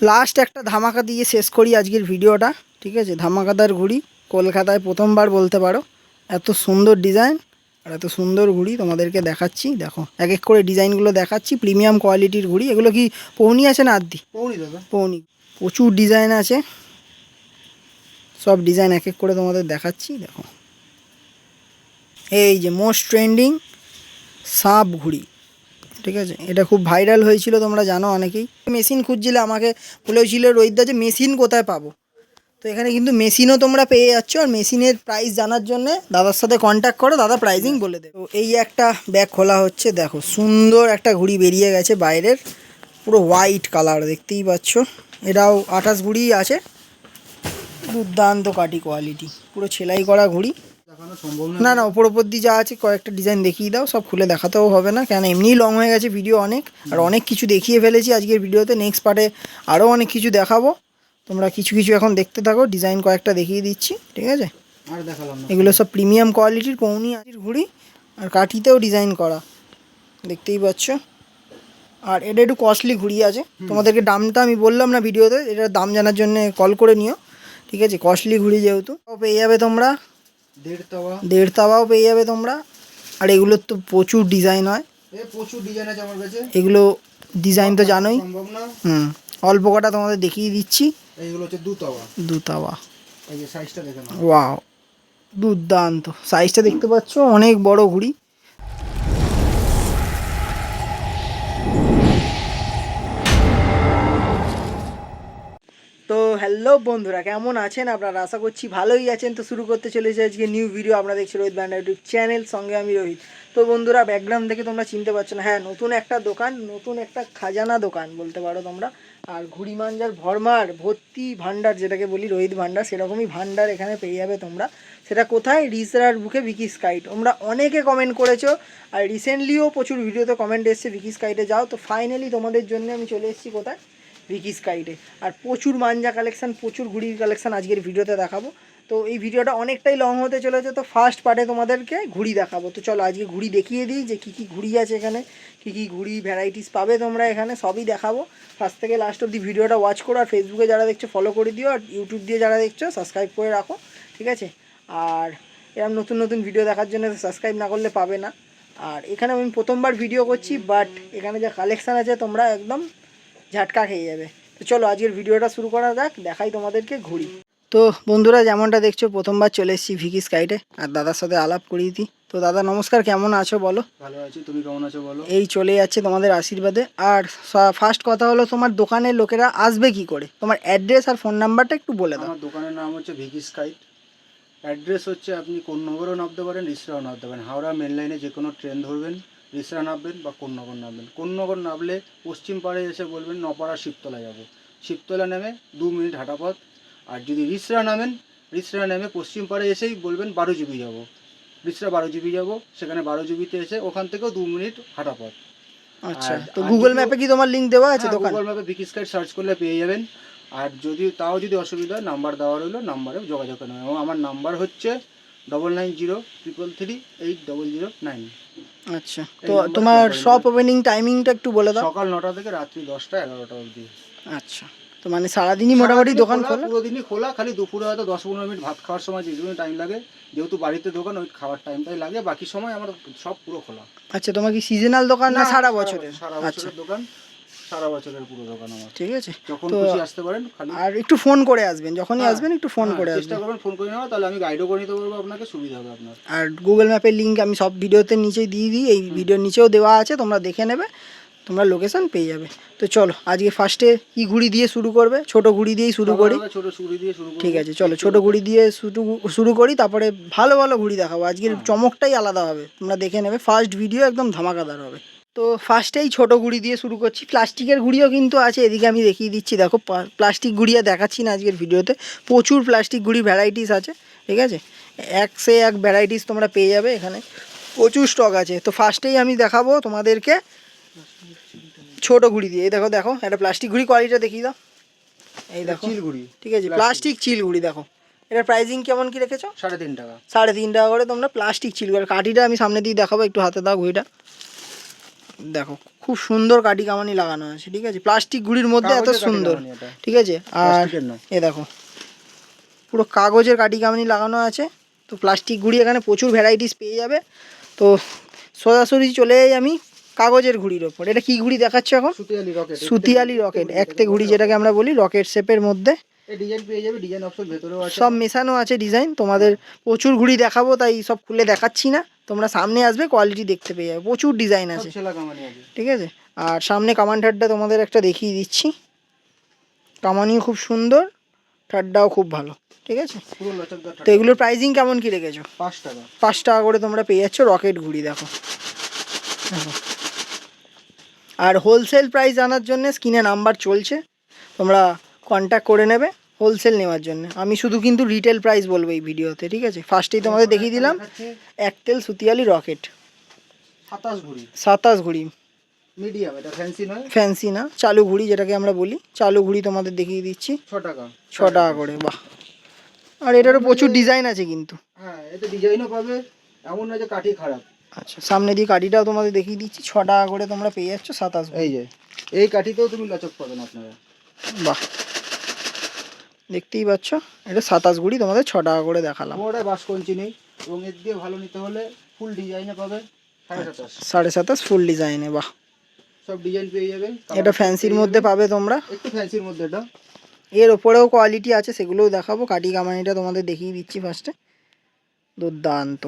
Last একটা ধামাকা দিয়ে শেষ করি আজকের ভিডিওটা, ঠিক আছে। ধামাকাদার ঘুড়ি, কলকাতায় প্রথমবার বলতে পারো। এত সুন্দর ডিজাইন আর এত সুন্দর ঘুড়ি তোমাদেরকে দেখাচ্ছি। দেখো এক এক করে ডিজাইনগুলো দেখাচ্ছি। প্রিমিয়াম কোয়ালিটির ঘুড়ি। এগুলো কি পৌনি আছে না আদ্দি? পৌনি দাদা, পৌনি। প্রচুর ডিজাইন আছে, সব ডিজাইন এক এক করে তোমাদের দেখাচ্ছি। দেখো এই যে মোস্ট ট্রেন্ডিং সাপ ঘুড়ি, ঠিক আছে। এটা খুব ভাইরাল হয়েছিল, তোমরা জানো অনেকেই। মেশিন খুঁজছিলে, আমাকে বলেছিল রোহিতদা যে মেশিন কোথায় পাবো। তো এখানে কিন্তু মেশিনও তোমরা পেয়ে যাচ্ছ। আর মেশিনের প্রাইস জানার জন্য দাদার সাথে কন্ট্যাক্ট করো, দাদা প্রাইজিং বলে দেবে। তো এই একটা ব্যাগ খোলা হচ্ছে, দেখো সুন্দর একটা ঘুড়ি বেরিয়ে গেছে বাইরের, পুরো হোয়াইট কালার, দেখতেই পাচ্ছ। এটাও 28 ঘুড়ি আছে, দুর্দান্ত কাটি কোয়ালিটি, পুরো সেলাই করা ঘুড়ি। দেখানো সম্ভব না না, ওপর দিয়ে যা আছে কয়েকটা ডিজাইন দেখিয়ে দাও। সব খুলে দেখাতেও হবে না, কেন এমনিই লং হয়ে গেছে ভিডিও অনেক, আর অনেক কিছু দেখিয়ে ফেলেছি আজকের ভিডিওতে। নেক্সট পার্টে আরও অনেক কিছু দেখাবো, তোমরা কিছু কিছু এখন দেখতে থাকো। ডিজাইন কয়েকটা দেখিয়ে দিচ্ছি, ঠিক আছে। আর দেখালাম না, এগুলো সব প্রিমিয়াম কোয়ালিটির পৌনি আটির ঘুড়ি, আর কাঠিতেও ডিজাইন করা, দেখতেই পাচ্ছ। আর এটা একটু কস্টলি ঘুড়ি আছে, তোমাদেরকে দামটা আমি বললাম না ভিডিওতে, এটার দাম জানার জন্য কল করে নিও, ঠিক আছে। কস্টলি ঘুড়ি যেহেতু, পেয়ে যাবে তোমরা। 1.5 তাওয়াও পেয়ে যাবে তোমরা। আর এগুলোর তো প্রচুর ডিজাইন হয়, প্রচুর ডিজাইন আছে আমার কাছে। এগুলো ডিজাইন তো জানোই। সম্ভব না। অল্প কটা তোমাদের দেখিয়ে দিচ্ছি। এইগুলো হচ্ছে 2 তাওয়া। 2 তাওয়া, এই যে সাইজটা দেখে নাও। ওয়াও, দুর্দান্ত সাইজটা দেখতে পাচ্ছ, অনেক বড় ঘুড়ি। তো হ্যালো বন্ধুরা, কেমন আছেন আপনারা? আশা করছি ভালোই আছেন। তো শুরু করতে চলেছে আজকে নিউ ভিডিও। আপনারা দেখছি রোহিত ব্যান্ডা ইউটিউব চ্যানেল, সঙ্গে আমি রোহিত। তো বন্ধুরা, ব্যাকগ্রাউন্ড দেখে তোমরা চিনতে পারছো না, হ্যাঁ নতুন একটা দোকান, নতুন একটা খাজানা দোকান বলতে পারো তোমরা। আর ঘুড়ি মাঞ্জার ভরমার ভর্তি ভান্ডার, যেটাকে বলি রোহিত ভান্ডার, সেরকমই ভান্ডার এখানে পেয়ে যাবে তোমরা। সেটা কোথায়? রিসরার বুকে ভিকি স্কাই। তোমরা অনেকে কমেন্ট করেছো, আর রিসেন্টলিও প্রচুর ভিডিওতে কমেন্ট এসছে ভিকি স্কাইটে যাও। তো ফাইনালি তোমাদের জন্য আমি চলে এসেছি কোথায়? ভিকি স্কাইটে। আর প্রচুর মাঞ্জা কালেকশান, প্রচুর ঘুড়ির কালেকশান আজকের ভিডিওতে দেখাবো। তো এই ভিডিওটা অনেকটাই লং হতে চলেছে, তো ফার্স্ট পার্টে তোমাদেরকে ঘুড়ি দেখাবো। তো চলো আজকে ঘুড়ি দেখিয়ে দিই, যে কী কী ঘুড়ি আছে এখানে, কী কী ঘুড়ি ভ্যারাইটিস পাবে তোমরা এখানে, সবই দেখাবো। ফার্স্ট থেকে লাস্ট অবধি ভিডিওটা ওয়াচ করো। আর ফেসবুকে যারা দেখছো ফলো করে দিও, আর ইউটিউব দিয়ে যারা দেখছো সাবস্ক্রাইব করে রাখো, ঠিক আছে। আর এরকম নতুন নতুন ভিডিও দেখার জন্য সাবস্ক্রাইব না করলে পাবে না। আর এখানে আমি প্রথমবার ভিডিও করছি, বাট এখানে যা কালেকশান আছে তোমরা একদম ঝাটকা খেয়ে যাবে। তো চলো আজকের ভিডিওটা শুরু করা যাক, দেখাই তোমাদেরকে ঘুড়ি। তো বন্ধুরা, যেমনটা দেখছো প্রথমবার চলে এসেছি ভিকি স্কাইটে, আর দাদার সাথে আলাপ করিয়ে দিই। তো দাদা নমস্কার, কেমন আছো বলো? ভালো আছি, তুমি কেমন আছো বলো? এই চলে যাচ্ছে তোমাদের আশীর্বাদে। আর ফার্স্ট কথা হলো, তোমার দোকানের লোকেরা আসবে কি করে? তোমার অ্যাড্রেস আর ফোন নাম্বারটা একটু বলে দাও। আমার দোকানের নাম হচ্ছে ভিকি স্কাইট। অ্যাড্রেস হচ্ছে আপনি কোন্নগরও নামতে পারেন, রিসরাও নামতে পারেন। হাওড়া মেন লাইনে যে কোনো ট্রেন ধরবেন, রিসরা নামবেন বা কোন্নগর নামবেন। কোন্নগর নামলে পশ্চিম পাড়ে এসে বলবেন নপাড়া শিবতলা যাবো। শিবতলা নেমে 2 মিনিট হাঁটা পথ। আর যদি রিসরা নামেন, রিসরা নেমে পশ্চিম পাড়ে এসেই বলবেন 12 জিবি যাবো। রিসরা 12 জিবি যাবো, সেখানে 12 জিবিতে এসে ওখান থেকেও 2 মিনিট হাঁটা পথ। আচ্ছা, তো গুগল ম্যাপে কি তোমার লিঙ্ক দেওয়া আছে দোকান? গুগল ম্যাপে ভিকি স্কাইট সার্চ করলে পেয়ে যাবেন। আর যদি অসুবিধা হয়, নাম্বার দেওয়া রইলো, নাম্বারে যোগাযোগ করে নেবেন। এবং আমার নাম্বার হচ্ছে 9903338009। আচ্ছা, তো তোমার শপ ওপেনিং টাইমিংটা একটু বলে দাও। সকাল 9টা থেকে রাত্রি 10টা 11টা অবধি। আচ্ছা, তো মানে সারাদিনই মোটামুটি দোকান খোলা? পুরো দিনই খোলা, খালি দুপুরে হয়তো 10-15 মিনিট ভাত খাওয়ার সময় যেটুকু টাইম লাগে, যেহেতু বাড়িতে দোকান, ওই খাওয়ার টাইমটাই লাগে, বাকি সময় আমার সব পুরো খোলা। আচ্ছা, তোমার কি সিজনাল দোকান না সারা বছরের? সারা বছরের দোকান, সারা বছরের পুরো দোকান আমার। ঠিক আছে, যখন খুশি আসতে পারেন। খালি আর একটু ফোন করে আসবেন, যখনই আসবেন একটু ফোন করে আসবেন, চেষ্টা করবেন ফোন করে নেওয়া, তাহলে আমি গাইডও করে নিতে পারবো, আপনাকে সুবিধা হবে আপনার। আর গুগল ম্যাপের লিঙ্ক আমি সব ভিডিওতে নিচেই দিয়ে দিই, এই ভিডিওর নিচেও দেওয়া আছে, তোমরা দেখে নেবে, তোমরা লোকেশন পেয়ে যাবে। তো চলো আজকে ফার্স্টে কি ঘুড়ি দিয়ে শুরু করবে? ছোট ঘুড়ি দিয়েই শুরু করি। ছোট ঘুড়ি দিয়ে শুরু করি, ঠিক আছে, চলো ছোট ঘুড়ি দিয়ে শুরু করি, তারপরে ভালো ভালো ঘুড়ি দেখাবো। আজকের চমকটাই আলাদা হবে, তোমরা দেখে নেবে। ফার্স্ট ভিডিও একদম ধামাকাদার হবে। তো ফার্স্টেই ছোট ঘুড়ি দিয়ে শুরু করছি। প্লাস্টিকের ঘুড়িও কিন্তু আছে, এদিকে আমি দেখিয়ে দিচ্ছি। দেখো প্লাস্টিক ঘুড়ি আর দেখাচ্ছি না আজকের ভিডিওতে, প্রচুর প্লাস্টিক ঘুড়ি ভ্যারাইটিস আছে, ঠিক আছে। এক সে এক ভ্যারাইটিস তোমরা পেয়ে যাবে এখানে, প্রচুর স্টক আছে। তো ফার্স্টেই আমি দেখাবো তোমাদেরকে ছোট ঘুড়ি দিয়ে। এই দেখো দেখো, একটা প্লাস্টিক ঘুড়ি, কোয়ালিটিটা দেখিয়ে দাও। এই দেখো চিল ঘুড়ি, ঠিক আছে, প্লাস্টিক চিল ঘুড়ি। দেখো এটার প্রাইসিং কেমন কি রেখেছো? 3.5 টাকা। 3.5 টাকা করে তোমরা প্লাস্টিক চিল ঘুড়ি। কাঠিটা আমি সামনে দিয়ে দেখাবো, একটু হাতে দাও ঘুড়িটা, দেখো খুব সুন্দর কাঠি কামানি লাগানো আছে, ঠিক আছে, প্লাস্টিক ঘুড়ির মধ্যে এত কাগজের কাঠি সুন্দর, কামানি এটা, ঠিক আছে। আর প্লাস্টিকের নয়। এ দেখো পুরো কাগজের কাঠি কামানি লাগানো আছে। তো প্লাস্টিক ঘুড়ি এখানে প্রচুর ভ্যারাইটিস পেয়ে যাবে। তো সোজাসুজি চলে যাই আমি কাগজের ঘুড়ির ওপর। এটা কি ঘুড়ি দেখাচ্ছ এখন? সুতিয়ালি রকেট, সুতিয়ালি রকেট, একতে ঘুড়ি যেটাকে আমরা বলি, রকেট শেপের মধ্যে এই ডিজাইন পেয়ে যাবে, ডিজাইন অপশন ভেতরেও আছে। সব মেশানো আছে ডিজাইন। তোমাদের প্রচুর ঘুড়ি দেখাবো, তাই সব খুলে দেখাচ্ছি না, তোমরা সামনে আসবে কোয়ালিটি দেখতে পেয়ে যাবে, প্রচুর ডিজাইন সব আছে, ছেলা কামানি আছে। ঠিক আছে। আর সামনে কামান ঠাড্ডা তোমাদের একটা দেখিয়ে দিচ্ছি, কামানিও খুব সুন্দর, ঠাড্ডাও খুব ভালো, ঠিক আছে। পুরো লচকদার তো এগুলোর প্রাইসিং কেমন কি রেখেছো? 5 টাকা। 5 টাকা করে তোমরা পেয়ে যাচ্ছ রকেট ঘুড়ি। দেখো আর হোলসেল প্রাইস জানার জন্য স্ক্রিনে নাম্বার চলছে, তোমরা কন্ট্যাক্ট করে নেবে হোলসেল নেওয়ার জন্য। আমি শুধু কিন্তু রিটেল প্রাইস বলবো এই ভিডিওতে, ঠিক আছে। ফার্স্টেই তোমাদের দেখিয়ে দিলাম একতেল সুতিয়ালি রকেট, 27 ঘুড়ি, 27 ঘুড়ি, মিডিয়াম, এটা ফ্যান্সি নয়, ফ্যান্সি না, চালু ঘুড়ি যেটাকে আমরা বলি, চালু ঘুড়ি তোমাদের দেখিয়ে দিচ্ছি 6 টাকা। 6 টাকা করে। বাহ, আর এটারও প্রচুর ডিজাইন আছে কিন্তু। হ্যাঁ, এতে ডিজাইনও পাবে, এমন না যে কাঠি খারাপ। আচ্ছা, সামনে দিয়ে কাঠিটাও তোমাদের দেখিয়ে দিচ্ছি, 6 টাকা করে তোমরা পেয়ে যাচ্ছ 27। এই যে এই কাঠিতেও তুমি লচক পাবেন আপনারা। বাহ, দেখতেই পাচ্ছ, এটা 27 ঘুড়ি তোমাদের 6 টাকা করে দেখালাম। ওটা বাসকঞ্চি নেই, এবং এর দিয়ে ভালো নিতে হলে ফুল ডিজাইনে পাবে 27.5। 27.5 ফুল ডিজাইনে। বাহ, সব ডিজাইন পেয়ে যাবে। এটা ফ্যান্সির মধ্যে পাবে তোমরা, একটু ফ্যান্সির মধ্যে এটা। এর ওপরেও কোয়ালিটি আছে, সেগুলোও দেখাবো। কাঠি কামানিটা তোমাদের দেখিয়ে দিচ্ছি ফার্স্টে, দুর্দান্ত।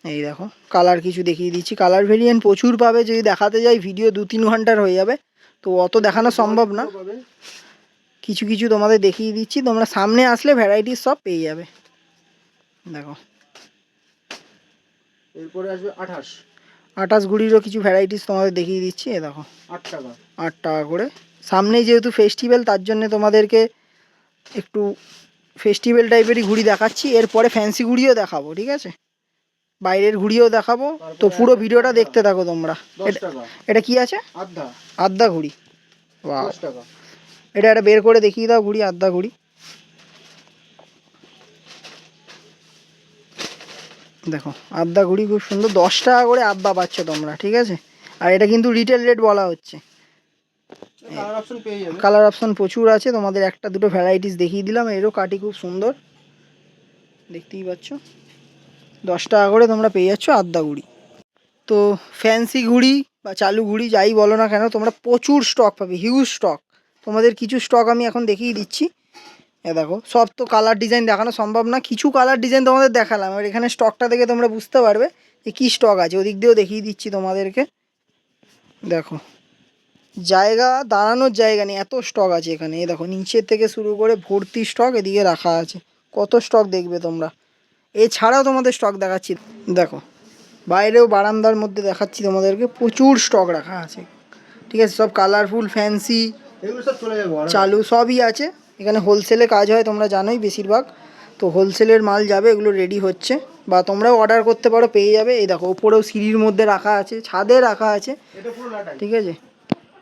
এই দেখো কালার কিছু দেখিয়ে দিচ্ছি, কালার ভেরিয়েন্ট প্রচুর পাবে। যদি দেখাতে যাই ভিডিও 2-3 ঘন্টার হয়ে যাবে, তো অত দেখানো সম্ভব না। পাবে। কিছু কিছু তোমাদের দেখিয়ে দিচ্ছি, তোমরা সামনে আসলে ভ্যারাইটিস সব পেয়ে যাবে। দেখো এরপরে আসবে 28। 28 ঘুড়িরও কিছু ভ্যারাইটিস তোমাদের দেখিয়ে দিচ্ছি। এ দেখো 8 টাকা। 8 টাকা করে। সামনেই যেহেতু ফেস্টিভ্যাল, তার জন্য তোমাদেরকে একটু ফেস্টিভ্যাল টাইপেরই ঘুড়ি দেখাচ্ছি। এরপরে ফ্যান্সি ঘুড়িও দেখাবো, ঠিক আছে, বাইরের ঘুড়িও দেখাবো। তো পুরো ভিডিওটা দেখতে থাকো তোমরা। 10 টাকা। এটা কি আছে? আধা। আদ্যা ঘুড়ি। বাহ, 10 টাকা। এটা একটা বের করে দেখিয়ে দাও ঘুড়ি, আদ্যা ঘুড়ি। দেখো আদ্যা ঘুড়ি খুব সুন্দর, 10 টাকা করে আব্বা পাচ্ছ তোমরা, ঠিক আছে। আর এটা কিন্তু রিটেল রেট বলা হচ্ছে। কালার অপশন পেয়ে যাবে। কালার অপশন প্রচুর আছে, তোমাদের একটা দুটো ভ্যারাইটিস দেখিয়ে দিলাম। এরও কাঠি খুব সুন্দর, দেখতেই পাচ্ছ। 10 টাকা করে তোমরা পেয়ে যাচ্ছ আদ্যা ঘুড়ি। তো ফ্যান্সি ঘুড়ি বা চালু ঘুড়ি যাই বলো না কেন, তোমরা প্রচুর স্টক পাবে, হিউজ স্টক। তোমাদের কিছু স্টক আমি এখন দেখিয়ে দিচ্ছি। এ দেখো, সব তো কালার ডিজাইন দেখানো সম্ভব না, কিছু কালার ডিজাইন তোমাদের দেখালাম। আর এখানে স্টকটা দেখে তোমরা বুঝতে পারবে যে কী স্টক আছে। ওদিক দিয়েও দেখিয়ে দিচ্ছি তোমাদেরকে। দেখো জায়গা দাঁড়ানোর জায়গা নেই, এত স্টক আছে এখানে। এ দেখো নিচের থেকে শুরু করে ভর্তি স্টক এদিকে রাখা আছে। কত স্টক দেখবে তোমরা। এছাড়াও তোমাদের স্টক দেখাচ্ছি, দেখো বাইরেও বারান্দার মধ্যে দেখাচ্ছি তোমাদেরকে, প্রচুর স্টক রাখা আছে, ঠিক আছে। সব কালারফুল, ফ্যান্সি, এগুলো সব চলে যাবে। চালু সবই আছে এখানে। হোলসেলে কাজ হয় তোমরা জানোই বেশিরভাগ, তো হোলসেলের মাল যাবে, এগুলো রেডি হচ্ছে, বা তোমরাও অর্ডার করতে পারো, পেয়ে যাবে। এই দেখো ওপরেও সিঁড়ির মধ্যে রাখা আছে, ছাদে রাখা আছে, এটা পুরো লাটাই। ঠিক আছে।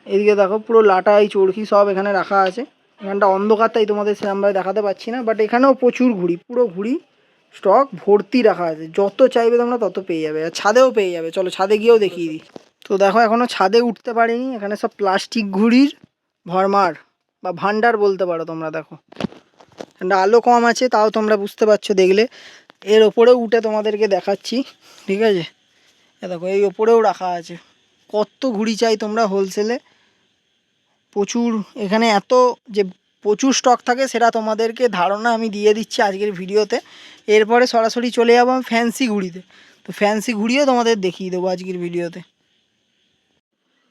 এদিকে দেখো পুরো লাটাই চরকি সব এখানে রাখা আছে। এখানটা অন্ধকার, তাই তোমাদের সেরকমভাবে দেখাতে পাচ্ছি না, বাট এখানেও প্রচুর ঘুড়ি, পুরো ঘুড়ি স্টক ভর্তি রাখা আছে। যত চাইবে তোমরা তত পেয়ে যাবে, আর ছাদেও পেয়ে যাবে। চলো ছাদে গিয়েও দেখিয়ে দিই। তো দেখো এখনও ছাদে উঠতে পারিনি, এখানে সব প্লাস্টিক ঘুড়ির ভরমার বা ভান্ডার বলতে পারো তোমরা। দেখো এখানটা আলো কম আছে, তাও তোমরা বুঝতে পারছো দেখলে। এর ওপরেও উঠে তোমাদেরকে দেখাচ্ছি, ঠিক আছে। এ দেখো এই ওপরেও রাখা আছে। কত ঘুড়ি চাই তোমরা হোলসেলে, প্রচুর এখানে। এত যে প্রচুর স্টক থাকে সেটা তোমাদেরকে ধারণা আমি দিয়ে দিচ্ছি আজকের ভিডিওতে। এরপরে সরাসরি চলে যাবো আমি ফ্যান্সি ঘুড়িতে। তো ফ্যান্সি ঘুড়িও তোমাদের দেখিয়ে দেবো আজকের ভিডিওতে।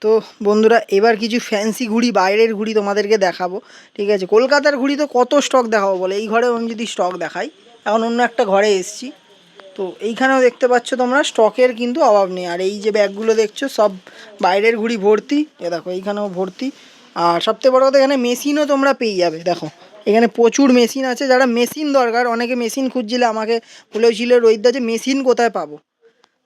তো বন্ধুরা এবার কিছু ফ্যান্সি ঘুড়ি, বাইরের ঘুড়ি তোমাদেরকে দেখাবো, ঠিক আছে। কলকাতার ঘুড়ি তো কত স্টক দেখাবো বলে, এই ঘরেও আমি যদি স্টক দেখাই, এখন অন্য একটা ঘরে এসেছি, তো এইখানেও দেখতে পাচ্ছ তোমরা স্টকের কিন্তু অভাব নেই। আর এই যে ব্যাগগুলো দেখছো সব বাইরের ঘুড়ি ভর্তি, এ দেখো এইখানেও ভর্তি। আর সবথেকে বড় কথা, এখানে মেশিনও তোমরা পেয়ে যাবে। দেখো এখানে প্রচুর মেশিন আছে, যারা মেশিন দরকার, অনেকে মেশিন খুঁজছিলে আমাকে বলেছিল রোহিতদা যে মেশিন কোথায় পাবো,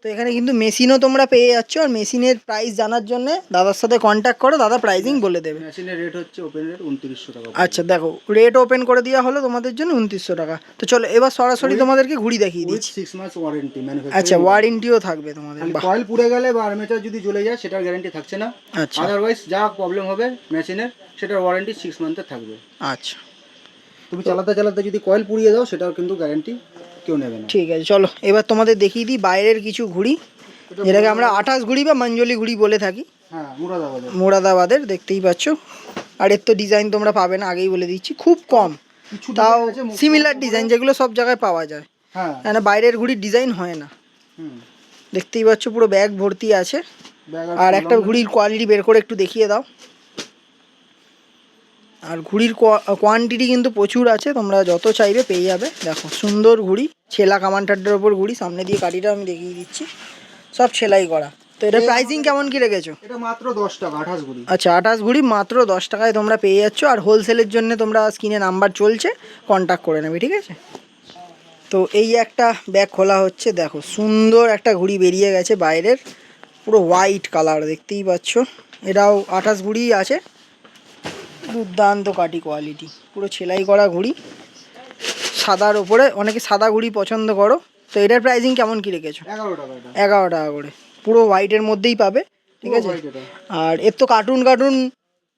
তো এখানে কিন্তু মেশিনও তোমরা পেয়ে যাচ্ছ, আর মেশিনের প্রাইস জানার জন্য দাদার সাথে কন্ট্যাক্ট করো, দাদা প্রাইজিং বলে দেবে। মেশিনের রেট হচ্ছে ওপেন রেট 2900 টাকা। আচ্ছা দেখো, রেট ওপেন করে দেওয়া হলো তোমাদের জন্য 2900 টাকা। তো চলো এবার সরাসরি তোমাদেরকে ঘুড়ি দেখিয়ে উইথ দিচ্ছি। 6 মাস ওয়ারেন্টি ম্যানুফ্যাকচার। আচ্ছা, ওয়ারেন্টিও থাকবে তোমাদের, খালি বাহ। কয়েল পুড়ে গেলে বা আর্মেচার যদি জ্বলে যায় সেটার গ্যারান্টি থাকছে না। আচ্ছা আদারওয়াইজ যা প্রবলেম হবে মেশিনের সেটার ওয়ারেন্টি 6 মান্থের থাকবে। আচ্ছা তুমি চালাতে চালাতে যদি কয়েল পুড়িয়ে দাও সেটাও কিন্তু গ্যারান্টি কেউ নেবে না। ঠিক আছে, চলো এবার তোমাদের দেখিয়ে দিই বাইরের কিছু ঘুড়ি, যেটাকে আমরা 28 ঘুড়ি বা মঞ্জলি ঘুড়ি বলে থাকি। হ্যাঁ, মুরাদাবাদের। মোরাদাবাদের, দেখতেই পাচ্ছ। আর এর তো ডিজাইন তোমরা পাবে না, আগেই বলে দিচ্ছি, খুব কম, কিছু তাও design আছে, সিমিলার ডিজাইন যেগুলো সব জায়গায় পাওয়া যায়। হ্যাঁ। মানে বাইরের ঘুড়ির ডিজাইন হয় না। হুম। দেখতেই পাচ্ছ পুরো ব্যাগ ভর্তি আছে। ব্যাগ আর একটা ঘুড়ির কোয়ালিটি বের করে একটু দেখিয়ে দাও। আর ঘুড়ির কোয়ান্টিটি কিন্তু প্রচুর আছে, তোমরা যত চাইবে পেয়ে যাবে। দেখো সুন্দর ঘুড়ি, ছেলা কামানটাড্ডের ওপর ঘুড়ি, সামনে দিয়ে কাঠিটা আমি দেখিয়ে দিচ্ছি, সব সেলাই করা। তো এটা প্রাইসিং কেমন কি রেখেছো? এটা মাত্র 10 টাকা 28 গুড়ি। আচ্ছা, 28 ঘুড়ি মাত্র 10 টাকায় তোমরা পেয়ে যাচ্ছ। আর হোলসেলের জন্য তোমরা স্ক্রিনে নাম্বার চলছে, কন্ট্যাক্ট করে নেবে, ঠিক আছে? তো এই একটা ব্যাগ খোলা হচ্ছে, দেখো সুন্দর একটা ঘুড়ি বেরিয়ে গেছে বাইরের, পুরো হোয়াইট কালার, দেখতেই পাচ্ছ। এটাও 28 ঘুড়ি আছে, দুর্দান্ত কাটি কোয়ালিটি, পুরো সেলাই করা ঘুড়ি, সাদার ওপরে। অনেকে সাদা ঘুড়ি পছন্দ করো। তো এটার প্রাইসিং কেমন কি রেখেছো? 11 টাকা এটা। 11 টাকা করে, পুরো হোয়াইটের মধ্যেই পাবে, ঠিক আছে? White এটা। আর এর তো কার্টুন কার্টুন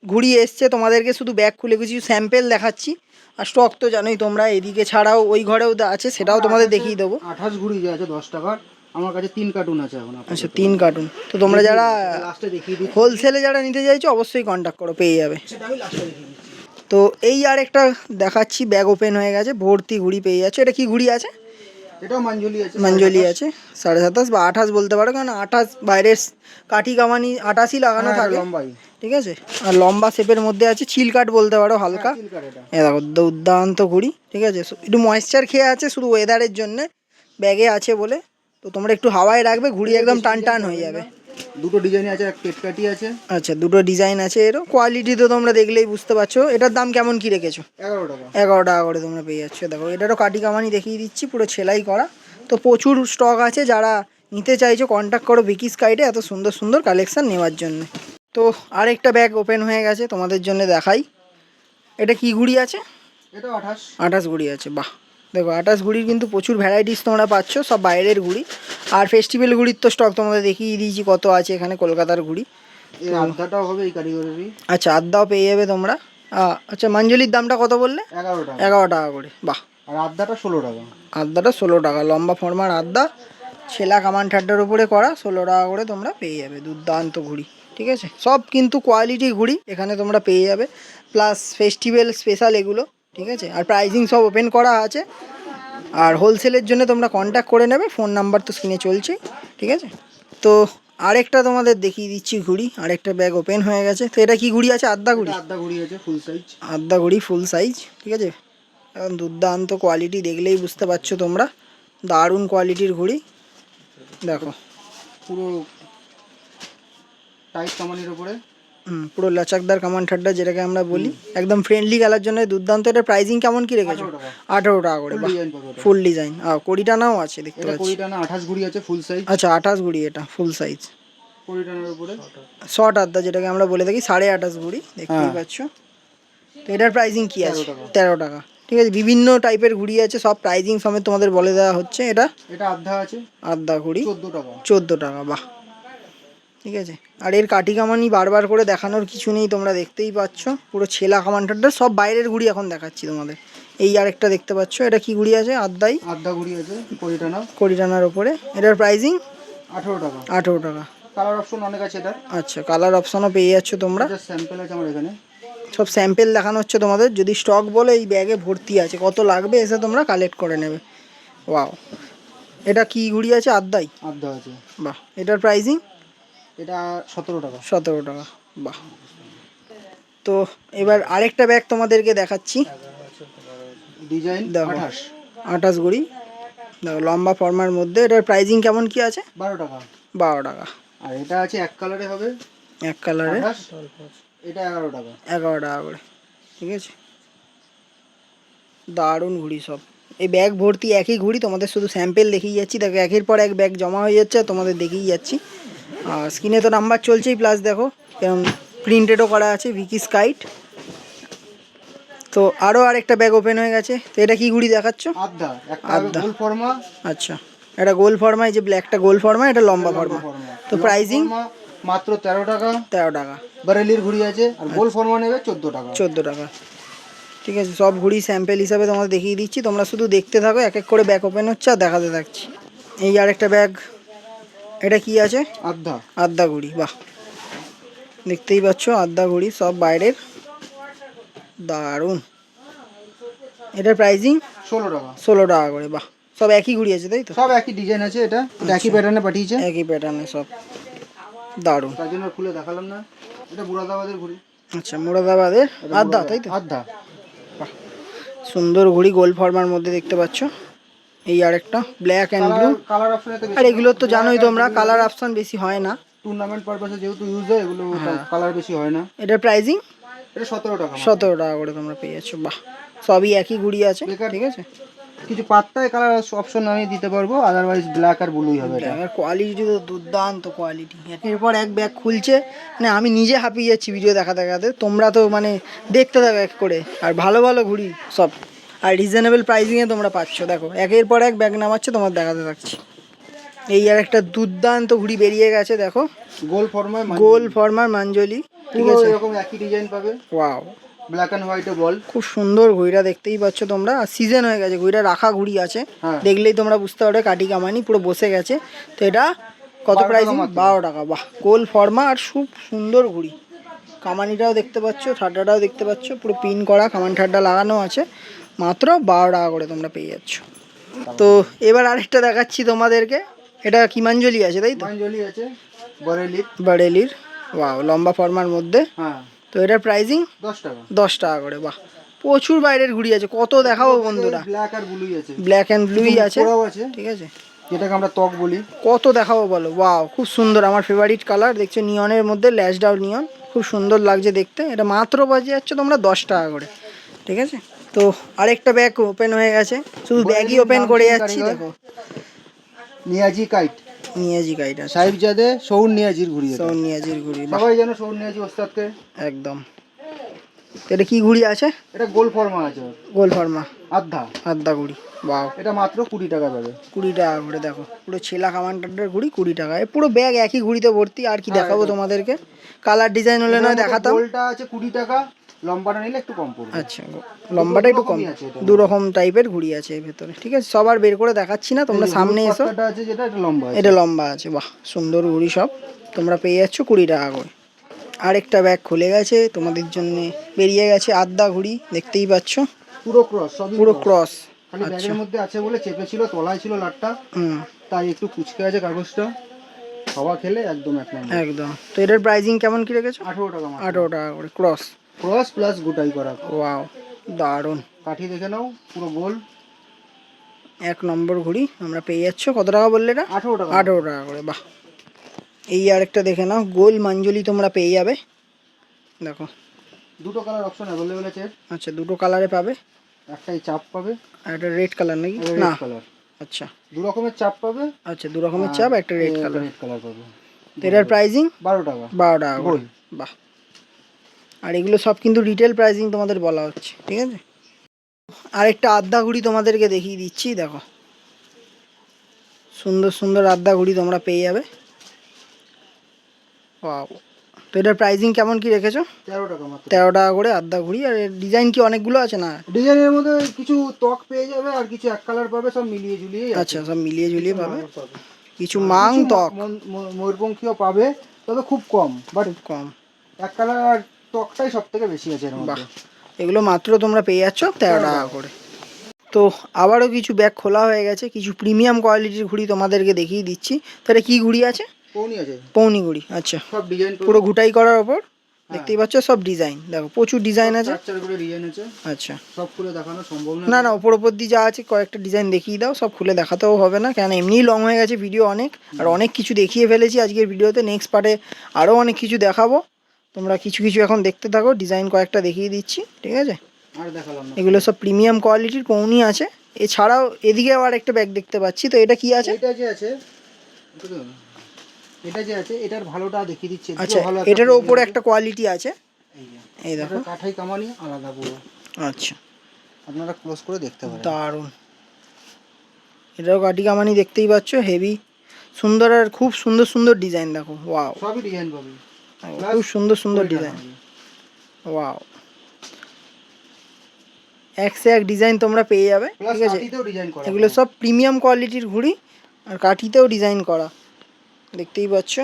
ঘুড়ি এসছে, তোমাদেরকে শুধু ব্যাগ খুলে কিছু স্যাম্পেল দেখাচ্ছি। আর স্টক তো জানোই তোমরা, এদিকে ছাড়াও ওই ঘরেও আছে, সেটাও তোমাদের দেখিয়ে দেবো। 28 ঘুড়ি যে আছে 10 টাকার, আমার কাছে 3 কার্টুন আছে এখন। আচ্ছা, 3 কার্টুন। তো তোমরা যারা লাস্টে দেখিয়ে দিচ্ছি। হোলসেলে যারা নিতে চাইছো অবশ্যই কন্ট্যাক্ট করো, পেয়ে যাবে। সেটা আমি লাস্টে দেখিয়ে দিচ্ছি। তো এই আর একটা দেখাচ্ছি, ব্যাগ ওপেন হয়ে গেছে, ভর্তি ঘুড়ি পেয়ে যাচ্ছে। এটা কি ঘুড়ি আছে? এটাও মাঞ্জলি আছে। মঞ্জলি আছে, 27.5 বা 28 বলতে পারো, কারণ 28 বাইরের কাঠি কামানি 28ই লাগানো হ্যাঁ, থাকে, লম্বাই। ঠিক আছে? আর লম্বা শেপের মধ্যে আছে, চিল কাট বলতে পারো হালকা। চিল কাট এটা। এ দেখো দুর্দান্ত ঘুড়ি, ঠিক আছে? একটু ময়েশ্চার খেয়ে আছে শুধু ওয়েদারের জন্য, ব্যাগে আছে বলে। তো তোমরা একটু হাওয়ায় রাখবে, ঘুড়ি একদম টান টান হয়ে যাবে। দুটো ডিজাইন আছে, এক পেটকাটি আছে। আচ্ছা, দুটো ডিজাইন আছে, এরও কোয়ালিটি তো তোমরা দেখলেই বুঝতে পারছো। এটার দাম কেমন কি রেখেছো? 11 টাকা। 11 টাকা করে তোমরা পেয়ে যাচ্ছ। দেখো এটারও কাটি কামানি দেখিয়ে দিচ্ছি, পুরো সেলাই করা। তো প্রচুর স্টক আছে, যারা নিতে চাইছো কন্ট্যাক্ট করো ভিকি স্কাইটে, এত সুন্দর সুন্দর কালেকশান নেওয়ার জন্য। তো আরেকটা ব্যাগ ওপেন হয়ে গেছে, তোমাদের জন্য দেখাই। এটা কি ঘুড়ি আছে? এটা 28। 28 ঘুড়ি আছে, বাহ। দেখো 28 ঘুড়ির কিন্তু প্রচুর ভ্যারাইটিস তোমরা পাচ্ছ, সব বাইরের ঘুড়ি। আর ফেস্টিভ্যাল ঘুড়ির তো স্টক তোমাদের দেখিয়ে দিয়েছি কত আছে এখানে, কলকাতার ঘুড়ি। এই আদ্যাটাও হবে এই কারিগরেরই। আচ্ছা, আদ্যাও পেয়ে যাবে তোমরা। আচ্ছা, মঞ্জলির দামটা কত বললে? 11 টাকা। 11 টাকা করে, বাহ। আর আদ্যাটা 16 টাকা। আদ্যাটা 16 টাকা, লম্বা ফর্মার আদ্যা, ছেলা কামান ঠাড্ডার উপরে করা, 16 টাকা করে তোমরা পেয়ে যাবে। দুর্দান্ত ঘুড়ি, ঠিক আছে? সব কিন্তু কোয়ালিটি ঘুড়ি এখানে তোমরা পেয়ে যাবে, প্লাস ফেস্টিভ্যাল স্পেশাল এগুলো, ঠিক আছে? আর প্রাইজিং সব ওপেন করা আছে। আর হোলসেলের জন্য তোমরা কন্ট্যাক্ট করে নেবে, ফোন নাম্বার তো স্ক্রিনে চলছে, ঠিক আছে? তো আরেকটা তোমাদের দেখিয়ে দিচ্ছি ঘুড়ি, আরেকটা ব্যাগ ওপেন হয়ে গেছে। তো এটা কি ঘুড়ি আছে? আদ্যা ঘুড়ি। আদ্যা ঘুড়ি আছে ফুল সাইজ। আদ্যা ঘুড়ি ফুল সাইজ, ঠিক আছে? এখন দুর্দান্ত কোয়ালিটি, দেখলেই বুঝতে পারছো তোমরা, দারুণ কোয়ালিটির ঘুড়ি। দেখো পুরো টাইট কামানির উপরে। পুরো লাচাকদার কামান ঠাড্ডা যেটাকে আমরা বলি, একদম ফ্রেন্ডলি খেলার জন্য দুর্দান্ত। এটা প্রাইজিং কেমন কি রেখেছো? 18 টাকা করে, বাহ। ফুল ডিজাইন, কোড়িটানাও আছে দেখতে এটা পাচ্ছি। কোড়িটানা 28 ঘুড়ি আছে ফুল সাইজ। আচ্ছা, 28 ঘুড়ি, এটা ফুল সাইজ কোড়িটানার উপরে শর্ট আদ্যা যেটাকে আমরা বলে থাকি, 28.5 ঘুড়ি, দেখতেই পাচ্ছ। তো এটার প্রাইজিং কি আছে? 13 টাকা, ঠিক আছে? বিভিন্ন টাইপের ঘুড়ি আছে, সব প্রাইজিং সমেত তোমাদের বলে দেওয়া হচ্ছে। এটা আদ্যা আছে, আদ্যা ঘুড়ি 14 টাকা। 14 টাকা, বাহ, ঠিক আছে? আর এর কাটি কামানি বারবার করে দেখানোর কিছু নেই, তোমরা দেখতেই পাচ্ছ। পুরো ছেলা কামানটার সব বাইরের ঘুড়ি এখন দেখাচ্ছি তোমাদের। এই আরেকটা দেখতে পাচ্ছ, এটা কি ঘুড়ি আছে? আদ্যা ঘুড়ি আছে কোড়িটানা। কোড়িটানার ওপরে। এটার প্রাইজিং 18 টাকা। 18 টাকা। কালার অপশন অনেক আছে এটা। আচ্ছা, কালার অপশনও পেয়ে যাচ্ছ তোমরা। স্যাম্পল আছে আমার এখানে, সব স্যাম্পেল দেখানো হচ্ছে তোমাদের। যদি স্টক বলে এই ব্যাগে ভর্তি আছে, কত লাগবে এসে তোমরা কালেক্ট করে নেবে। ওয়াও, এটা কি ঘুড়ি আছে? আদ্যাই আদ্যা আছে, বাহ। এটার প্রাইজিং? এটা 17 টাকা। 17 টাকা, বাহ। তো এবার আরেকটা ব্যাগ তোমাদেরকে দেখাচ্ছি, ডিজাইন দেখো 28। 28 ঘুড়ি, দেখো লম্বা ফর্মার মধ্যে। এটার প্রাইজিং কেমন কি আছে? 12 টাকা। 12 টাকা। আর এটা আছে এক কালারে হবে, এক কালারে, 28, এটা 11 টাকা। 11 টাকা করে, ঠিক আছে? দারুণ ঘুড়ি সব, এই ব্যাগ ভর্তি একই ঘড়ি, তোমাদের শুধু স্যাম্পেল দেখিয়ে যাচ্ছি। দেখো একের পর এক ব্যাগ জমা হয়ে যাচ্ছে আর তোমাদের দেখিয়ে যাচ্ছি। আর স্ক্রিনে তো নাম্বার চলছেই, প্লাস দেখো এরকম প্রিন্টেডও করা আছে ভিকি স্কাইট। তো আরও আরেকটা ব্যাগ ওপেন হয়ে গেছে। তো এটা কি ঘুড়ি দেখাচ্ছ? আদ্যা, একটা আদ্যা। গোল ফর্মা, আচ্ছা, এটা গোল ফর্মা, এই যে ব্ল্যাকটা গোল ফর্মা, এটা লম্বা ফর্মা। তো প্রাইজিং মাত্র 13 টাকা। 13 টাকা। বারেলির ঘুড়ি আছে, আর গোল ফর্মা নেবে 14 টাকা। 14 টাকা, ঠিক আছে। সব ঘুড়ি স্যাম্পেল হিসাবে তোমাদের দেখিয়ে দিচ্ছি, তোমরা শুধু দেখতে থাকো, এক এক করে ব্যাগ ওপেন হচ্ছে আর দেখাতে থাকছি। এই আরেকটা ব্যাগ, এটা কি আছে? আদ্যা। আদ্যা ঘুড়ি, বাহ, দেখতেই পাচ্ছ আদ্যা ঘুড়ি, সব বাইরের, দারুণ। এটার প্রাইজিং 16 টাকা। 16 টাকা করে, বাহ। সব একই ঘুড়ি আছে তাই তো? সব একই ডিজাইন আছে, এটা একই প্যাটার্নে পাঠিয়েছে। একই প্যাটার্নে সব, দারুণ। তার জন্য খুলে দেখালাম না। এটা মুরাদাবাদের ঘুড়ি। আচ্ছা, মুরাদাবাদের আদ্যা তাই তো? আদ্যা। বাহ, সুন্দর ঘুড়ি, গোল ফর্মার মধ্যে দেখতে পাচ্ছ। এই আরেকটা ব্ল্যাক অ্যান্ড ব্লু। কালার অপশনে তো আর এগুলো তো জানোই তোমরা, কালার অপশন বেশি হয় না, টুর্নামেন্ট পারপাসে যেহেতু ইউজ হয়, এগুলো কালার বেশি হয় না। এটার প্রাইজিং এটা 17 টাকা। 17 টাকা করে তোমরা পেয়ে যাচ্ছ, বাহ। সবই একই ঘুড়ি আছে, ঠিক আছে। কিছু পাত্তায় কালার অপশন আমি দিতে পারবো, আদারওয়াইজ ব্ল্যাক আর ব্লুই হবে এটা। ব্যাগের কোয়ালিটি তো দুর্দান্ত কোয়ালিটি, একের পর এক ব্যাগ খুলছে, মানে আমি নিজে হাঁপিয়ে যাচ্ছি ভিডিও দেখাতে দেখাতে। তোমরা তো মানে দেখতে থাকো এক করে, আর ভালো ভালো ঘুড়ি সব, আর রিজনেবল প্রাইসিংয়ে তোমরা পাচ্ছ। দেখো একের পর এক ব্যাগ নামাচ্ছে, তোমার দেখাতে থাকছি। এই আর একটা দুর্দান্ত ঘুড়ি বেরিয়ে গেছে, দেখো গোল ফর্মায় গোল ফর্মার মাঞ্জলি, ঠিক আছে। এরকম একই ডিজাইন পাবে। ওয়াও, ব্ল্যাক এন্ড হোয়াইটে বল, খুব সুন্দর ঘুড়িটা, দেখতেই পাচ্ছ তোমরা। আর সিজন হয়ে গেছে, ঘুড়িটা রাখা ঘুড়ি আছে, হ্যাঁ। দেখলেই তোমরা বুঝতে পারবে কাটি কামানি পুরো বসে গেছে। তো এটা কত 12 প্রাইসিং? টাকা মাত্র। 12 টাকা, বাহ। গোল ফর্মা আর খুব সুন্দর ঘুড়ি, কামানিটাও দেখতে পাচ্ছ, ঠাড্ডাটাও দেখতে পাচ্ছ, পুরো পিন করা কামানি ঠাড্ডা লাগানো আছে, মাত্র 12 টাকা করে তোমরা পেয়ে যাচ্ছ। তো এবার আরেকটা দেখাচ্ছি তোমাদেরকে, এটা কি মাঞ্জলি আছে তাই তো? মাঞ্জলি আছে, বারেলির। বারেলির, ওয়াও, লম্বা ফর্মার মধ্যে। হ্যাঁ। তো এটার প্রাইসিং 10 টাকা। 10 টাকা করে, বাহ। প্রচুর বাইরের ঘুড়ি আছে, কত দেখাবো বন্ধুরা। ব্ল্যাক আর ব্লুই আছে। ব্ল্যাক অ্যান্ড ব্লুই আছে, পুরাও আছে, ঠিক আছে। যেটাকে আমরা ত্বক বলি। কত দেখাবো বলো, ওয়াও, খুব সুন্দর, আমার ফেভারিট কালার। দেখছো নিয়নের মধ্যে, ল্যাশ ডাউন নিয়ন, খুব সুন্দর লাগছে দেখতে। এটা মাত্র বাজে যাচ্ছে তোমরা 10 টাকা করে, ঠিক আছে। তো আরেকটা ব্যাগ ওপেন হয়ে গেছে, শুধু ব্যাগই ওপেন করে যাচ্ছি। দেখো নিয়াজি কাইট, নিয়াজি গাইড আছে, সাহিবজাদে সৌর নিয়াজির ঘুড়ি। এটা সৌর নিয়াজির ঘুড়ি, বাহ, সবাই জানো সৌর নিয়াজি ওস্তাদকে, একদম। তো এটা কি ঘুড়ি আছে? এটা গোল ফর্মা আছে, গোল ফর্মা আদ্ধা। আদ্যা ঘুড়ি, বাহ। এটা মাত্র 20 টাকা পাবে। 20 টাকা করে, দেখো পুরো ছেলা কামান্ডারের ঘুড়ি 20 টাকা। এ পুরো ব্যাগ একই ঘুড়িতে ভর্তি। আর কি দেখাবো তোমাদেরকে, কালার ডিজাইন হলে নয় দেখাতাম। গোলটা আছে 20 টাকা, লম্বাটা নিলে একটু কম পড়বে। আচ্ছা, লম্বাটা একটু কম, দু রকম টাইপের ঘুড়ি আছে এর ভেতরে, ঠিক আছে। সবার বের করে দেখাচ্ছি না, তোমরা সামনে এসো। পাত্তাটা আছে যেটা, এটা লম্বা আছে। এটা লম্বা আছে, বাহ, সুন্দর ঘুড়ি সব তোমরা পেয়ে যাচ্ছ 20 টাকা করে। আরেকটা ব্যাগ খুলে গেছে তোমাদের জন্য, বেরিয়ে গেছে আদ্যা ঘুড়ি, দেখতেই পাচ্ছ, পুরো ক্রস, সবই পুরো ক্রস। খালি ব্যাগের মধ্যে আছে বলে চেপে ছিল, তলায় ছিল লাটটা, হুম, তাই একটু কুচকে আছে কাগজটা। হাওয়া খেলে একদম এক নম্বর। একদম। তো এটার প্রাইসিং কেমন কি রেখেছো? 18 টাকা মাত্র। 18 টাকা করে, ক্রস, ক্রস প্লাস গোটাই করা। ওয়াও, দারুণ। কাঠি দেখে নাও, পুরো গোল, এক নম্বর ঘুড়ি আমরা পেয়ে যাচ্ছ। কত টাকা বললে এটা? 18 টাকা। 18 টাকা করে, বাহ। এই আরেকটা দেখে নাও, গোল মাঞ্জলি তোমরা পেয়ে যাবে, দেখো। দুটো কালার অপশন অ্যাভেলেবল আছে। আচ্ছা, দুটো কালারে পাবে, একটাই চাপ পাবে, আর একটা রেড কালার নাকি? রেড না, কালার। আচ্ছা দু রকমের চাপ পাবে। আচ্ছা, দু রকমের চাপ, একটা রেড কালার। রেড কালার পাবে। তো এটার প্রাইসিং 12 টাকা। 12 টাকা করে, গোল। বাহ। আর এগুলো সব কিন্তু রিটেল প্রাইসিং তোমাদের বলা হচ্ছে, ঠিক আছে। আরেকটা আদ্যা ঘুড়ি তোমাদেরকে দেখিয়ে দিচ্ছি, দেখো সুন্দর সুন্দর আদ্যা ঘুড়ি তোমরা পেয়ে যাবে, ওয়াও। তো এটার প্রাইসিং কেমন কি রেখেছো? 13 টাকা মাত্র। 13 টাকা করে আদ্যা ঘুড়ি। আর এর ডিজাইন কি অনেকগুলো আছে না? ডিজাইনের মধ্যে কিছু ত্বক পেয়ে যাবে, আর কিছু এক কালার পাবে, সব মিলিয়ে ঝুলিয়ে। আচ্ছা, সব মিলিয়ে ঝুলিয়ে পাবে, কিছু মাং ত্বক, ময়ূরপঙ্খীও পাবে, তবে খুব কম, বাট খুব কম। এক কালার আর ত্বকটাই সব থেকে বেশি আছে এর বাহ, মধ্যে। এগুলো মাত্র তোমরা পেয়ে যাচ্ছ 13 টাকা করে। তো আবারও কিছু ব্যাগ খোলা হয়ে গেছে, কিছু প্রিমিয়াম কোয়ালিটির ঘুড়ি তোমাদেরকে দেখিয়ে দিচ্ছি। তো এটা কি ঘুড়ি আছে? পৌনি আছে, পৌনি ঘুড়ি, আচ্ছা। সব ডিজাইন পুরো ঘুটাই করার ওপর, দেখতেই পাচ্ছ, সব ডিজাইন, দেখো প্রচুর ডিজাইন আছে। 4 করে ডিজাইন আছে। আচ্ছা, সব খুলে দেখানো সম্ভব না না, ওপর ওপর দিয়ে যা আছে কয়েকটা ডিজাইন দেখিয়ে দাও, সব খুলে দেখাতেও হবে না, কেন এমনিই লং হয়ে গেছে ভিডিও অনেক, আর অনেক কিছু দেখিয়ে ফেলেছি আজকের ভিডিওতে। নেক্সট পার্টে আরও অনেক কিছু দেখাবো, তোমরা কিছু কিছু এখন দেখতে থাকো, ডিজাইন কয়েকটা দেখিয়ে দিচ্ছি, ঠিক আছে। আর দেখালাম না। এগুলো সব প্রিমিয়াম কোয়ালিটির পৌনি আছে, এছাড়াও এদিকে আবার একটা ব্যাগ দেখতে পাচ্ছি, তো এটা কি আছে? এটা যে আছে, এটা যে আছে এটার ভালোটা দেখিয়ে দিচ্ছে। আচ্ছা, এটার ওপরে একটা কোয়ালিটি আছে, এই দেখো কাঠাই কামানি আলাদা পুরো। আচ্ছা, আপনারা ক্লোজ করে দেখতে পারেন। দারুণ। এটাও কাঠি কামানি দেখতেই পাচ্ছ, হেভি সুন্দর, আর খুব সুন্দর সুন্দর ডিজাইন দেখো, ওয়াও, সবই ডিজাইন পাবে, খুব সুন্দর সুন্দর ডিজাইন, ওয়াও, এক সে এক ডিজাইন তোমরা পেয়ে যাবে। ঠিক আছে, এগুলো সব প্রিমিয়াম কোয়ালিটির ঘুড়ি, আর কাঠিতেও ডিজাইন করা, দেখতেই পাচ্ছ।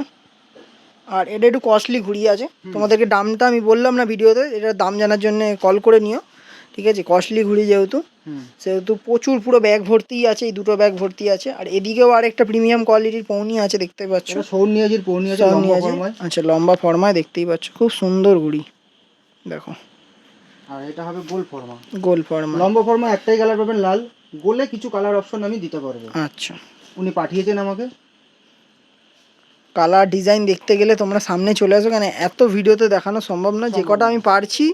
আর এটা একটু কস্টলি ঘুড়ি আছে, তোমাদেরকে দামটা আমি বললাম না ভিডিওতে, এটার দাম জানার জন্য কল করে নিও। ঠিক আছে, কস্টলি ঘুড়ি যেহেতু, সেহেতু প্রচুর, পুরো ব্যাগ ভর্তিই আছে, এই দুটো ব্যাগ ভর্তি আছে। আর এদিকেও আর একটা প্রিমিয়াম কোয়ালিটির পৌনি আছে, দেখতে পাচ্ছ, সৌনিয়াজির পৌনি আছে, লম্বা ফরমায়। আচ্ছা, লম্বা ফরমায়, দেখতেই পাচ্ছ, খুব সুন্দর ঘুড়ি দেখো। আর এটা হবে গোল ফরমা, গোল ফরমা, লম্বা ফরমা একটাই কালার পাবেন লাল, গোলে কিছু কালার অপশন আমি দিতে পারবো। আচ্ছা, উনি পাঠিয়েছেন আমাকে। কালার ডিজাইন দেখতে গেলে তোমরা সামনে চলে আসো, কেন এত ভিডিওতে দেখানো সম্ভব না, যে কটা আমি পারছি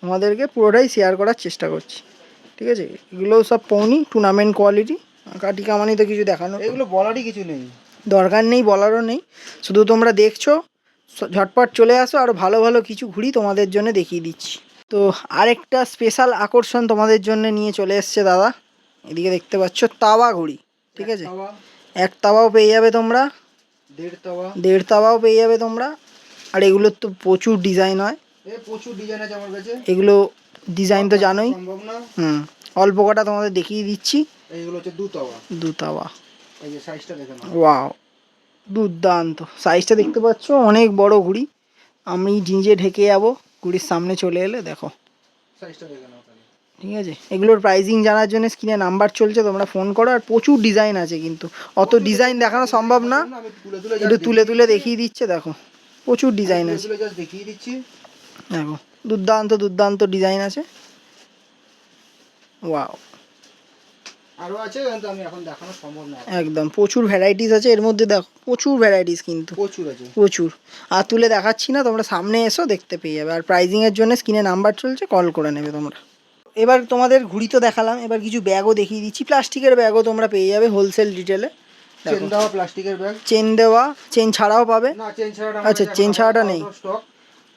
তোমাদেরকে পুরোটাই শেয়ার করার চেষ্টা করছি। ঠিক আছে, এগুলো সব পৌনি টুর্নামেন্ট কোয়ালিটি, কাঠি কামানি তো কিছু দেখানো, এগুলো বলারই কিছু নেই, দরকার নেই, বলারও নেই, শুধু তোমরা দেখছো, ঝটপট চলে আসো, আর ভালো ভালো কিছু ঘুড়ি তোমাদের জন্য দেখিয়ে দিচ্ছি। তো আরেকটা স্পেশাল আকর্ষণ তোমাদের জন্য নিয়ে চলে এসছে দাদা, এদিকে দেখতে পাচ্ছ তাওয়া ঘুড়ি। ঠিক আছে, এক তাওয়াও পেয়ে যাবে তোমরা, দেড় তাওয়াও পেয়ে যাবে তোমরা। আর এগুলোর তো প্রচুর ডিজাইন হয়, প্রচুর ডিজাইন আছে আমার কাছে, এগুলো ডিজাইন তো জানোই, অল্প কটা তোমাদের দেখিয়ে দিচ্ছি। এইগুলো হচ্ছে দু তাওয়া, এই যে সাইজটা দেখেন, ওয়াও, দুর্দান্ত সাইজটা দেখতে পাচ্ছ, অনেক বড় ঘুড়ি। আমি নিজে ঢেকে যাবো ঘুড়ির সামনে চলে এলে, দেখো সাইজটা দেখেন। ঠিক আছে, এগুলোর প্রাইসিং জানার জন্য স্ক্রিনে নাম্বার চলছে, তোমরা ফোন করো। আর প্রচুর ডিজাইন আছে, কিন্তু অত ডিজাইন দেখানো সম্ভব না, একটু তুলে তুলে দেখিয়ে দিচ্ছে, দেখো প্রচুর ডিজাইন আছে, দেখিয়ে দিচ্ছি দেখো, দুর্দান্ত দুর্দান্ত ডিজাইন আছে, ওয়াও। আরো আছে, কিন্তু আমি এখন দেখানো সম্ভব না, একদম প্রচুর ভ্যারাইটিস আছে এর মধ্যে, দেখো প্রচুর ভ্যারাইটিস, কিন্তু প্রচুর আছে, প্রচুর। আর তুলে দেখাচ্ছি না, তোমরা সামনে এসো দেখতে পেয়ে যাবে। আর প্রাইজিংয়ের জন্য স্ক্রিনে নাম্বার চলছে, কল করে নেবে তোমরা। এবার তোমাদের ঘুড়ি তো দেখালাম, এবার কিছু ব্যাগও দেখিয়ে দিচ্ছি, প্লাস্টিকের ব্যাগও তোমরা পেয়ে যাবে হোলসেল ডিটেলে। চেন দেওয়া প্লাস্টিকের ব্যাগ, চেন দেওয়া, চেন ছাড়াও পাবে, না চেন ছাড়াটা, আচ্ছা চেন ছাড়াটা নেই, স্টক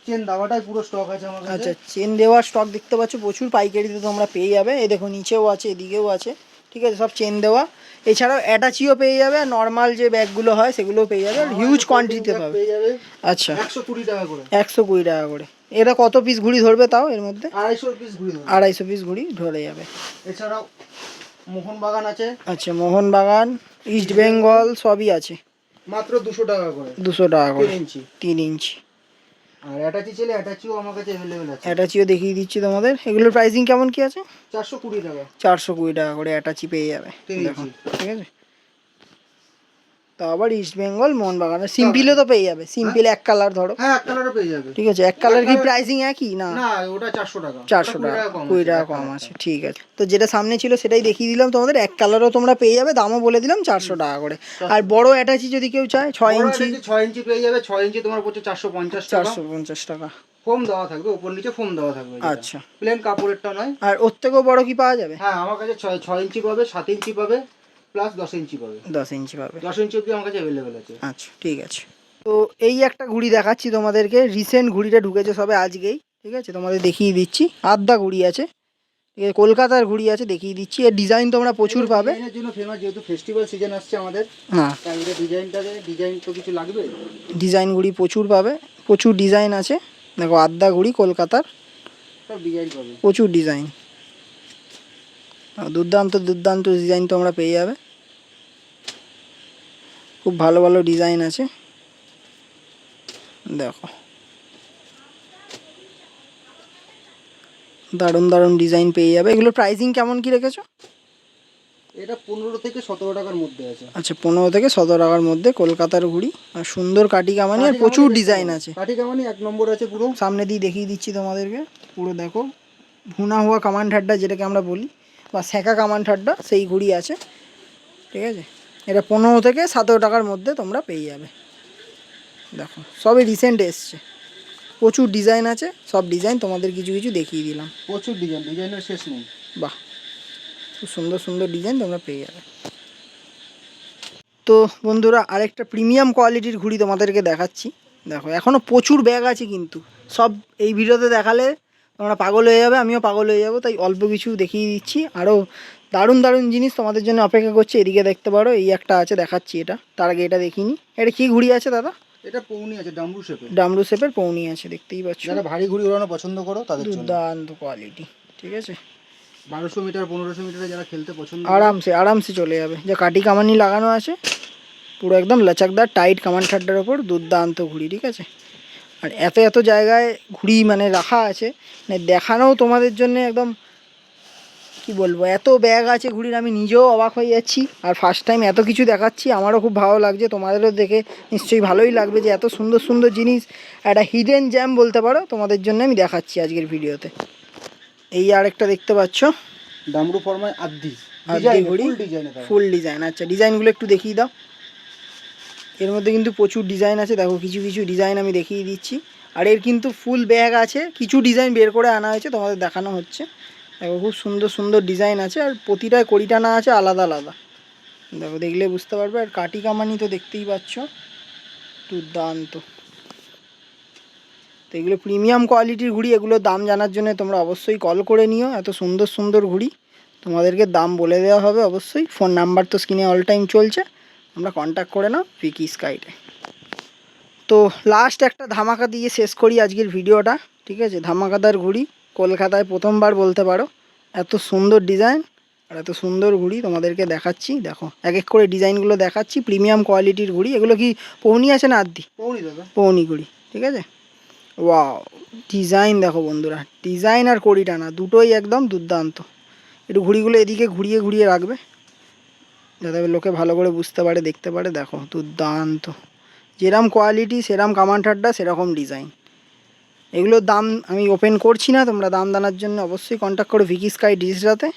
চেন দেওয়াটাই পুরো স্টক আছে আমার কাছে। আচ্ছা, চেন দেওয়া স্টক দেখতে পাচ্ছ, প্রচুর পাইকারিতে তোমরা পেয়ে যাবে, এই দেখো নিচেও আছে, এদিকেও আছে। ঠিক আছে, সব চেন দেওয়া, এছাড়াও অ্যাটাচিও পেয়ে যাবে, আর নর্মাল যে ব্যাগগুলো হয় সেগুলোও পেয়ে যাবে, আর হিউজ কোয়ান্টিটিতে পাবে। আচ্ছা, 120 টাকা করে, 120 টাকা করে। এটা কত পিস ঘুড়ি ধরবে তাও এর মধ্যে? 250 পিস ঘুড়ি ধরবে, 250 পিস ঘুড়ি ধরে যাবে। এছাড়াও মোহনবাগান আছে, আচ্ছা, মোহনবাগান, ইস্ট বেঙ্গল সবই আছে, মাত্র 200 টাকা করে, 200 টাকা করে 3 ইঞ্চি। আর অ্যাটাচি ছেলে অ্যাটাচিও আমার কাছে अवेलेबल আছে, অ্যাটাচিও দেখিয়ে দিচ্ছি তোমাদের, এগুলোর প্রাইসিং কেমন কি আছে? 420 টাকা, 420 টাকা করে অ্যাটাচি পেয়ে যাবে, 3 দেখো ইঞ্চি। ঠিক আছে, তো আবার ইস্ট বেঙ্গল মোহনবাগান, সিম্পলও তো পেয়ে যাবে, সিম্পল এক কালার ধরো, হ্যাঁ এক কালারও পেয়ে যাবে। ঠিক আছে, এক কালার কি প্রাইসিং একই না? না ওটা 400 টাকা, 400 টাকা, 20 টাকা কম আছে, ঠিক আছে। তো যেটা সামনে ছিল সেটাই দেখিয়ে দিলাম তোমাদের, এক কালারও তোমরা পেয়ে যাবে, দামও বলে দিলাম 400 টাকা করে। আর বড় অ্যাটাচি যদি কেউ চায় 6 ইঞ্চি, 6 ইঞ্চি পেয়ে যাবে, 6 ইঞ্চি তোমার পড়ছে 450 টাকা, 450 টাকা, ফোম দেওয়া থাকবে, উপর নিচে ফোম দেওয়া থাকবে, আচ্ছা, প্লেন কাপড়েরটা নয়। আর ওর থেকেও বড় কি পাওয়া যাবে? হ্যাঁ আমার কাছে 6 ইঞ্চি পাবে, 7 ইঞ্চি পাবে, প্লাস 10 ইঞ্চি পাবে, 10 ইঞ্চি পাবে, 10 ইঞ্চি অবধি আমার কাছে অ্যাভেলেবেল আছে। আচ্ছা ঠিক আছে। তো এই একটা ঘুড়ি দেখাচ্ছি তোমাদেরকে, রিসেন্ট ঘুড়িটা ঢুকেছে সবে আজকেই, ঠিক আছে, তোমাদের দেখিয়ে দিচ্ছি। আদ্যা ঘুড়ি আছে, ঠিক আছে, কলকাতার ঘুড়ি আছে, দেখিয়ে দিচ্ছি। এর ডিজাইন তোমরা প্রচুর পাবে, ডিজাইনের জন্য ফেমাস, যেহেতু ফেস্টিভ্যাল সিজন আসছে আমাদের, হ্যাঁ তাই এটা ডিজাইন তো কিছু লাগবে, ডিজাইন ঘুড়ি প্রচুর পাবে, প্রচুর ডিজাইন আছে, দেখো আদ্যা ঘুড়ি কলকাতার, সব ডিজাইন পাবে, প্রচুর ডিজাইন, দুর্দান্ত দুর্দান্ত ডিজাইন তোমরা পেয়ে যাবে, খুব ভালো ভালো ডিজাইন আছে, দেখো দারুণ দারুণ ডিজাইন পেয়ে যাবে। এগুলোর প্রাইসিং কেমন কি রেখেছো? এটা 15 থেকে 17 টাকার মধ্যে আছে। আচ্ছা, 15 থেকে 17 টাকার মধ্যে কলকাতার ঘুড়ি, আর সুন্দর কাটি কামানি, আর প্রচুর ডিজাইন আছে, কাটি কামানি 1 নম্বর আছে পুরো, সামনে দিয়ে দেখিয়ে দিচ্ছি তোমাদেরকে পুরো, দেখো ভুনা হওয়া কামান ঠাড্ডা যেটাকে আমরা বলি, বা সেঁকা কামান ঠাড্ডা, সেই ঘুড়ি আছে, ঠিক আছে। এটা 15 থেকে 17 টাকার মধ্যে তোমরা পেয়ে যাবে, দেখো সবই রিসেন্ট এসছে, প্রচুর ডিজাইন আছে, সব ডিজাইন তোমাদের কিছু কিছু দেখিয়ে দিলাম, প্রচুর ডিজাইনের শেষ নেই। বাহ, খুব সুন্দর সুন্দর ডিজাইন তোমরা পেয়ে যাবে। তো বন্ধুরা আরেকটা প্রিমিয়াম কোয়ালিটির ঘুড়ি তোমাদেরকে দেখাচ্ছি। দেখো এখনও প্রচুর ব্যাগ আছে, কিন্তু সব এই ভিডিওতে দেখালে তোমরা পাগল হয়ে যাবে, আমিও পাগল হয়ে যাবো, তাই অল্প কিছু দেখিয়ে দিচ্ছি। আরও দারুণ দারুণ জিনিস তোমাদের জন্য অপেক্ষা করছে, এদিকে দেখতে পারো। এই একটা আছে, দেখাচ্ছি এটা, তার আগে এটা দেখিনি। এটা কী ঘুড়ি আছে দাদা? এটা পৌনি আছে, ডামরু শেপের। ডামরু শেপের পৌনি আছে, দেখতেই পাচ্ছ। যারা ভারী ঘুড়ি ওড়ানো পছন্দ করো তাদের জন্য দুর্দান্ত কোয়ালিটি, ঠিক আছে। 1200 মিটার 1500 মিটারে যারা খেলতে পছন্দ আরামসে আরামসে চলে যাবে। যে কাটি কামানি লাগানো আছে, পুরো একদম লাচাকদার টাইট কামান ঠাড্ডার ওপর দুর্দান্ত ঘুড়ি, ঠিক আছে। আর এত এত জায়গায় ঘুড়ি মানে রাখা আছে, মানে দেখানোও তোমাদের জন্য একদম কি বলবো, এত ব্যাগ আছে ঘুড়ির, আমি নিজেও অবাক হয়ে যাচ্ছি। আর ফার্স্ট টাইম এত কিছু দেখাচ্ছি, আমারও খুব ভালো লাগছে, তোমাদেরও দেখে নিশ্চয়ই ভালোই লাগবে যে এত সুন্দর সুন্দর জিনিস, একটা হিডেন জ্যাম বলতে পারো, তোমাদের জন্য আমি দেখাচ্ছি আজকের ভিডিওতে। এই আরেকটা দেখতে পাচ্ছ, ডামরু ফরমায় আদি ঘুড়ি, ফুল ডিজাইন। আচ্ছা ডিজাইনগুলো একটু দেখিয়ে দাও। এর মধ্যে কিন্তু প্রচুর ডিজাইন আছে, দেখো কিছু কিছু ডিজাইন আমি দেখিয়ে দিচ্ছি। আর এর কিন্তু ফুল ব্যাগ আছে, কিছু ডিজাইন বের করে আনা হয়েছে, তোমাদের দেখানো হচ্ছে। দেখো খুব সুন্দর সুন্দর ডিজাইন আছে, আর প্রতিটায় কড়ি টানা আছে আলাদা আলাদা, দেখো দেখলে বুঝতে পারবে। আর কাটি কামানি তো দেখতেই পাচ্ছ, দুর্দান্ত। তো এগুলো প্রিমিয়াম কোয়ালিটির ঘুড়ি, এগুলোর দাম জানার জন্য তোমরা অবশ্যই কল করে নিও। এত সুন্দর সুন্দর ঘুড়ি তোমাদেরকে দাম বলে দেওয়া হবে অবশ্যই। ফোন নাম্বার তো স্ক্রিনে অল টাইম চলছে, তোমরা কন্ট্যাক্ট করে নাও ভিকি স্কাইটে। তো লাস্ট একটা ধামাকা দিয়ে শেষ করি আজকের ভিডিওটা, ঠিক আছে। ধামাকাদার ঘুড়ি, কলকাতায় প্রথমবার বলতে পারো। এত সুন্দর ডিজাইন আর এত সুন্দর ঘুড়ি তোমাদেরকে দেখাচ্ছি। দেখো এক এক করে ডিজাইনগুলো দেখাচ্ছি, প্রিমিয়াম কোয়ালিটির ঘুড়ি। এগুলো কি পৌনি আছে না আদি? পৌনি দাদা, পৌনি ঘুড়ি, ঠিক আছে। ওয়াও ডিজাইন দেখো বন্ধুরা, ডিজাইন আর কড়ি টানা দুটোই একদম দুর্দান্ত। একটু ঘুড়িগুলো এদিকে ঘুরিয়ে ঘুরিয়ে রাখবে, যাতে লোকে ভালো করে বুঝতে পারে, দেখতে পারে। দেখো দুর্দান্ত, যেরকম কোয়ালিটি সেরকম কামান ঠাড্ডা সেরকম ডিজাইন। এগুলোর দাম আমি ওপেন করছি না, তোমরা দাম জানার জন্য অবশ্যই কন্ট্যাক্ট করো ভিকি স্কাই ডিজিটাতে।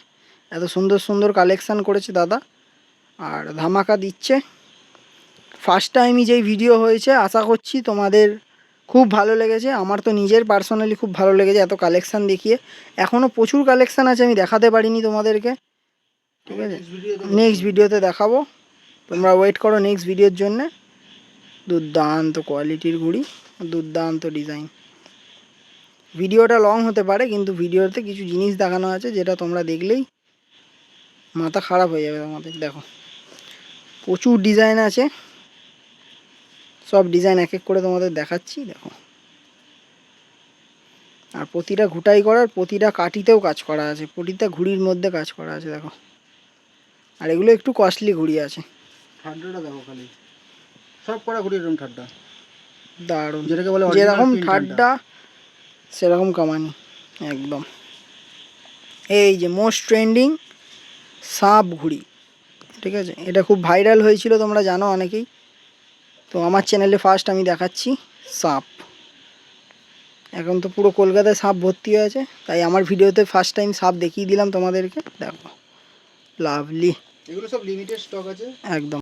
এত সুন্দর সুন্দর কালেকশান করেছে দাদা, আর ধামাকা দিচ্ছে। ফার্স্ট টাইমই যেই ভিডিও হয়েছে, আশা করছি তোমাদের খুব ভালো লেগেছে। আমার তো নিজের পার্সোনালি খুব ভালো লেগেছে এত কালেকশান দেখিয়ে। এখনও প্রচুর কালেকশান আছে, আমি দেখাতে পারিনি তোমাদেরকে, ঠিক আছে। নেক্সট ভিডিওতে দেখাবো, তোমরা ওয়েট করো নেক্সট ভিডিওর জন্যে। দুর্দান্ত কোয়ালিটির ঘুড়ি, দুর্দান্ত ডিজাইন। ভিডিওটা লং হতে পারে, কিন্তু ভিডিওতে কিছু জিনিস দেখানো আছে যেটা তোমরা দেখলেই মাথা খারাপ হয়ে যাবে তোমাদের। দেখো প্রচুর ডিজাইন আছে, সব ডিজাইন এক এক করে তোমাদের দেখাচ্ছি। দেখো, আর প্রতিটা ঘুটাই করার, প্রতিটা কাটিতেও কাজ করা আছে, প্রতিটা ঘুড়ির মধ্যে কাজ করা আছে। দেখো, আর এগুলো একটু কস্টলি ঘুড়ি আছে। ঠাড্ডাটা দেখো খালি, সব করা ঘুড়ি এরকম ঠাড্ডা, দারুণ। যেটাকে বলে যেরকম ঠাড্ডা সেরকম কামানি একদম। এই যে মোস্ট ট্রেন্ডিং সাপ ঘুড়ি, ঠিক আছে। এটা খুব ভাইরাল হয়েছিল, তোমরা জানো অনেকেই। তো আমার চ্যানেলে ফার্স্ট আমি দেখাচ্ছি সাপ। এখন তো পুরো কলকাতায় সাপ ভর্তি হয়ে আছে, তাই আমার ভিডিওতে ফার্স্ট টাইম সাপ দেখিয়ে দিলাম তোমাদেরকে। দেখো লাভলি, এগুলো সব লিমিটেড স্টক আছে একদম।